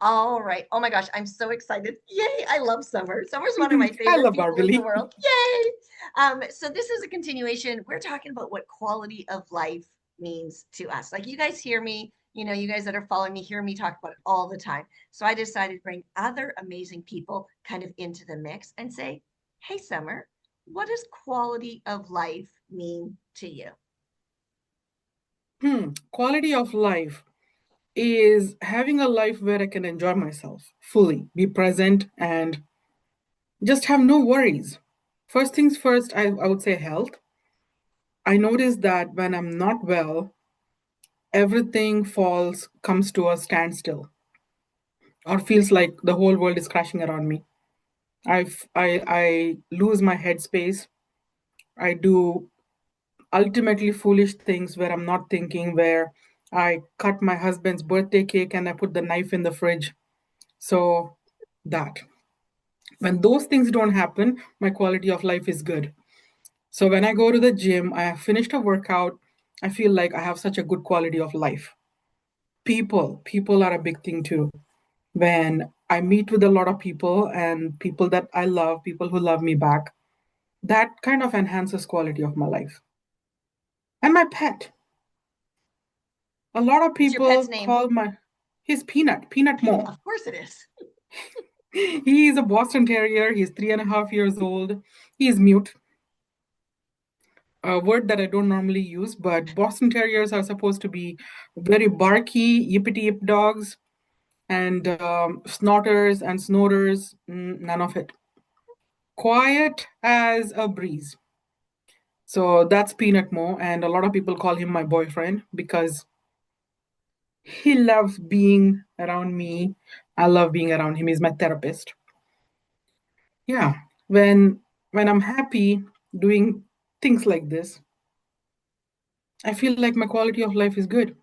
All right. Oh my gosh, I'm so excited. Yay, I love summer. Summer's one of my I favorite love people in the Barbie. world. Yay. So this is a continuation. We're talking about what quality of life means to us. Like you guys hear me, you guys that are following me hear me talk about it all the time. So I decided to bring other amazing people kind of into the mix and say, hey, Summer, what does quality of life mean to you? Quality of life is having a life where I can enjoy myself fully, be present, and just have no worries. First things first, I would say health. I notice that when I'm not well, everything comes to a standstill, or feels like the whole world is crashing around me. I lose my headspace. I do ultimately foolish things where I'm not thinking, where I cut my husband's birthday cake and I put the knife in the fridge. So that when those things don't happen, my quality of life is good. So when I go to the gym, I have finished a workout, I feel like I have such a good quality of life. People are a big thing too. When I meet with a lot of people and people that I love, people who love me back, that kind of enhances quality of my life. And my pet. A lot of What's your pet's people name? call my his Peanut Mo. Of course it is. He is a Boston Terrier. He's 3.5 years old. He is mute, a word that I don't normally use, but Boston Terriers are supposed to be very barky, yippity yip dogs, and snorters and snorers. None of it. Quiet as a breeze. So that's Peanut Mo, and a lot of people call him my boyfriend because he loves being around me. I love being around him. He's my therapist. Yeah, when I'm happy doing things like this, I feel like my quality of life is good.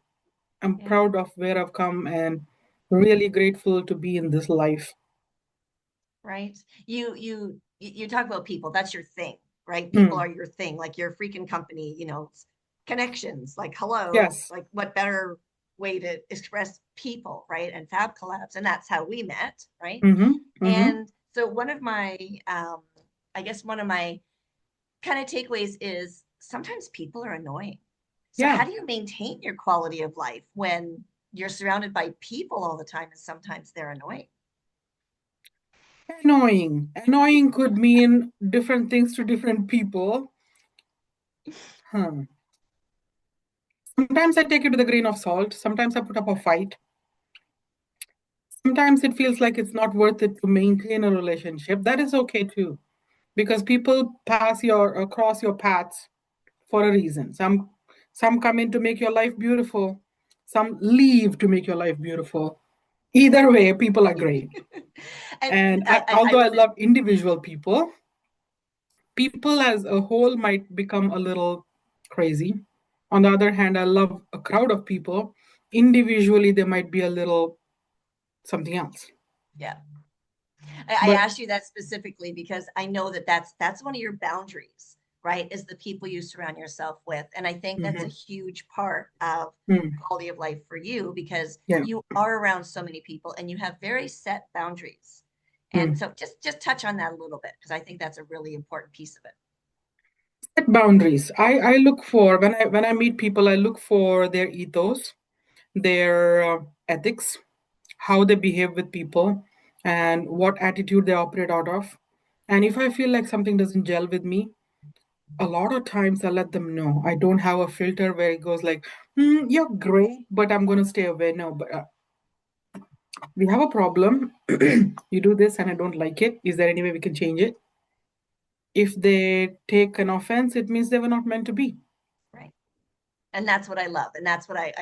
I'm Yeah. proud of where I've come and really grateful to be in this life. Right? You talk about people, that's your thing, right? People Hmm. are your thing, like your freaking company, connections, like hello, Yes. like what better way to express people, right? And Fab Collabs, and that's how we met, right? Mm-hmm. Mm-hmm. And so I guess one of my kind of takeaways is sometimes people are annoying. So Yeah. how do you maintain your quality of life when you're surrounded by people all the time and sometimes they're annoying? Annoying. Annoying could mean different things to different people. Hmm. Sometimes I take it with a grain of salt. Sometimes I put up a fight. Sometimes it feels like it's not worth it to maintain a relationship. That is okay too, because people pass your across your paths for a reason. Some come in to make your life beautiful. Some leave to make your life beautiful. Either way, people are great. And And I although I love individual people, people as a whole might become a little crazy. On the other hand, I love a crowd of people. Individually, they might be a little something else. yeah, I But asked you that specifically because I know that that's one of your boundaries, right? Is the people you surround yourself with. And I think that's a mhm, huge part of mm, quality of life for you because yeah. you are around so many people and you have very set boundaries. And Mm. so just touch on that a little bit because I think that's a really important piece of it. Set boundaries. I look for when I meet people, I look for their ethos, their ethics, how they behave with people, and what attitude they operate out of. And if I feel like something doesn't gel with me, a lot of times I let them know. I don't have a filter where it goes like, "You're great, but I'm going to stay away." No, but we have a problem. You do this and I don't like it. Is there any way we can change it? If they take an offense, it means they were not meant to be. Right. And that's what I love. And that's what I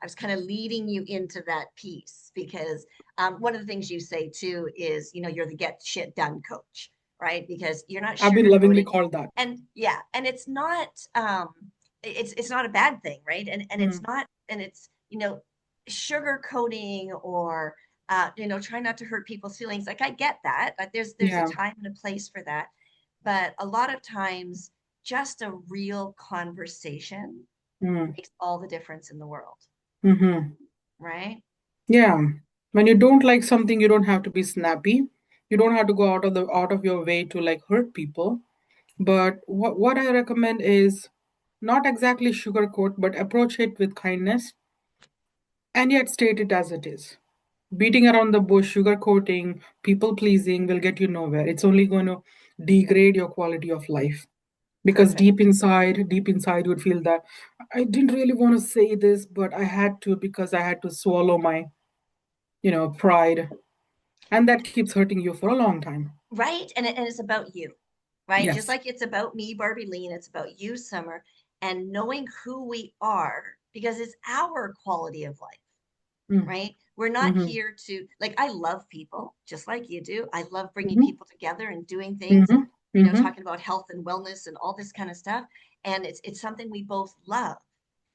was kind of leading you into that piece because one of the things you say too is, you're the get shit done coach, right? Because you're not I've been lovingly sugarcoating. called that. And yeah, and it's not a bad thing, right? And it's Mm, not, and it's, sugarcoating or trying not to hurt people's feelings. Like I get that. Like there's a yeah. time and a place for that. But a lot of times just a real conversation Mm, makes all the difference in the world, hmm right? Yeah. When you don't like something, you don't have to be snappy. You don't have to go out of your way to like hurt people. But what I recommend is not exactly sugarcoat, but approach it with kindness and yet state it as it is. Beating around the bush, sugarcoating, people pleasing will get you nowhere. It's only going to degrade your quality of life. Because Perfect. deep inside, you'd feel that I didn't really want to say this, but I had to because I had to swallow my, pride. And that keeps hurting you for a long time. Right. And it's about you, right? Just Yes. like it's about me, Barbie Lean, it's about you, Summer, and knowing who we are because it's our quality of life, Mm. right? We're not Mm-hmm. here to, like, I love people just like you do. I love bringing Mm-hmm. people together and doing things and, Mm-hmm. Mm-hmm. talking about health and wellness and all this kind of stuff. And it's something we both love.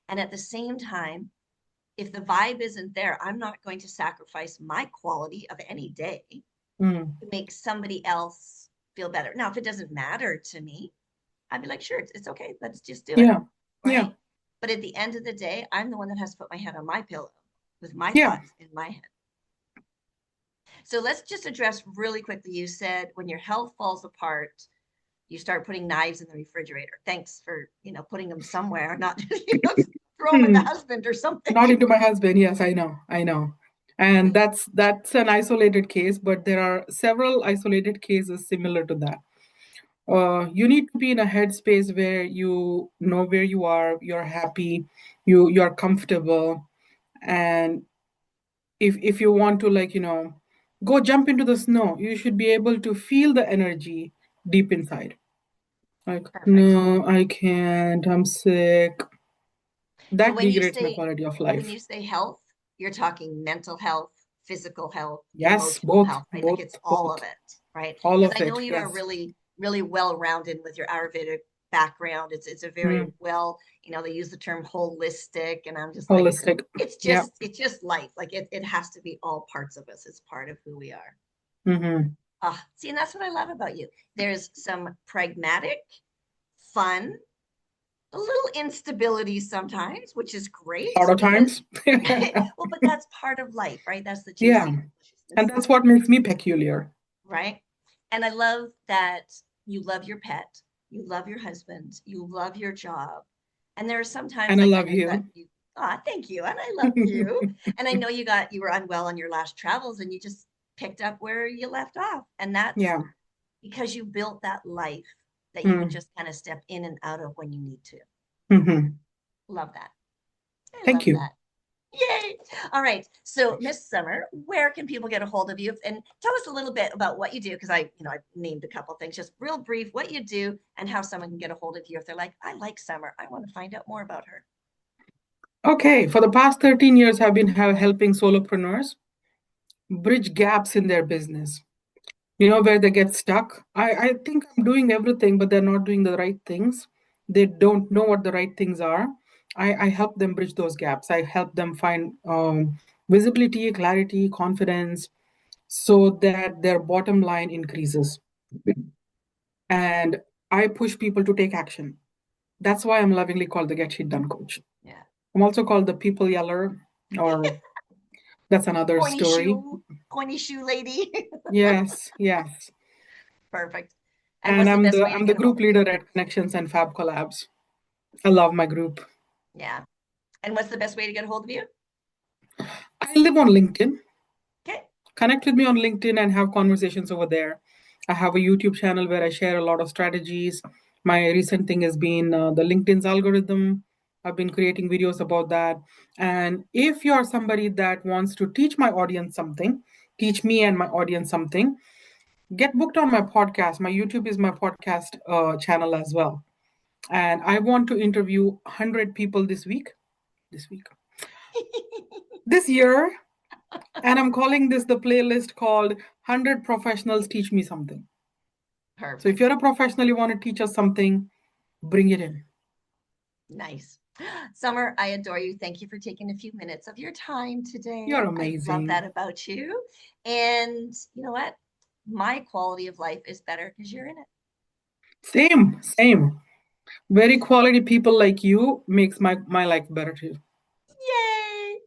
And at the same time, if the vibe isn't there, I'm not going to sacrifice my quality of any day Mm. to make somebody else feel better. Now, if it doesn't matter to me, I'd be like, sure, it's okay. Let's just do it. Yeah. Yeah. Right. But at the end of the day, I'm the one that has to put my head on my pillow with my Yeah. thoughts in my head. So let's just address really quickly. You said when your health falls apart, you start putting knives in the refrigerator. Thanks for, putting them somewhere, not, throw them at the Hmm. husband or something. Not into my husband. Yes, I know. I know. And that's an isolated case, but there are several isolated cases similar to that. You need to be in a headspace where you know where you are, you're happy, you're comfortable, and if you want to like go jump into the snow, you should be able to feel the energy deep inside. Like, Perfect. no, I can't. I'm sick. So That degrades my quality of when life. you say health, you're talking mental health, physical health, Yes, emotional both, health, right? Like both, it's all both, of it, right? all Because of I know it. you are Yes. really, really well rounded with your Ayurvedic background. It's a very Mm, well, they use the term holistic, and I'm just like, holistic. it's Yeah. just it's just life. Like it has to be all parts of us. It's part of who we are. Mm-hmm. Ah, see, and that's what I love about you. There's some pragmatic, fun, a little instability sometimes, which is A great lot of because, times. well, but that's part of life, right? That's the Yeah. juicy And deliciousness of that's it, what makes me peculiar. right? And I love that you love your pet, you love your husband, you love your job. And there are sometimes And I like I love know you got you. you thank you. And I love you. And I know you were unwell on your last travels and you just picked up where you left off. And that's Yeah. because you built that life that you would Mm. just kind of step in and out of when you need to. Mm-hmm. Love that. I Thank love you. that. Yay. All right. So, Miss Summer, where can people get a hold of you? And tell us a little bit about what you do, because I named a couple things, just real brief, what you do and how someone can get a hold of you if they're like, I like Summer. I want to find out more about her. Okay. For the past 13 years, I've been helping solopreneurs bridge gaps in their business. Where they get stuck. I think I'm doing everything, but they're not doing the right things. They don't know what the right things are. I help them bridge those gaps. I help them find visibility, clarity, confidence, so that their bottom line increases. And I push people to take action. That's why I'm lovingly called the Get Shit Done Coach. Yeah. I'm also called the People Yeller, or that's another Pointy story. shoe, pointy shoe lady. Yes, yes. Perfect. And And what's the I'm best the way to I'm the get a hold group of you? leader at Connections and Fab Collabs. I love my group. Yeah. And what's the best way to get a hold of you? I live on LinkedIn. Okay. Connect with me on LinkedIn and have conversations over there. I have a YouTube channel where I share a lot of strategies. My recent thing has been the LinkedIn's algorithm. I've been creating videos about that. And if you're somebody that wants to teach my audience something, teach me and my audience something, get booked on my podcast. My YouTube is my podcast channel as well. And I want to interview 100 people this year. And I'm calling this the playlist called 100 Professionals Teach Me Something. So if Perfect. you're a professional, you want to teach us something, bring it in. Nice. Summer, I adore you. Thank you for taking a few minutes of your time You're today. I love amazing. that about you. And you know what? My quality of life is better because you're in it. Same, same. Very quality people like you makes my life better too.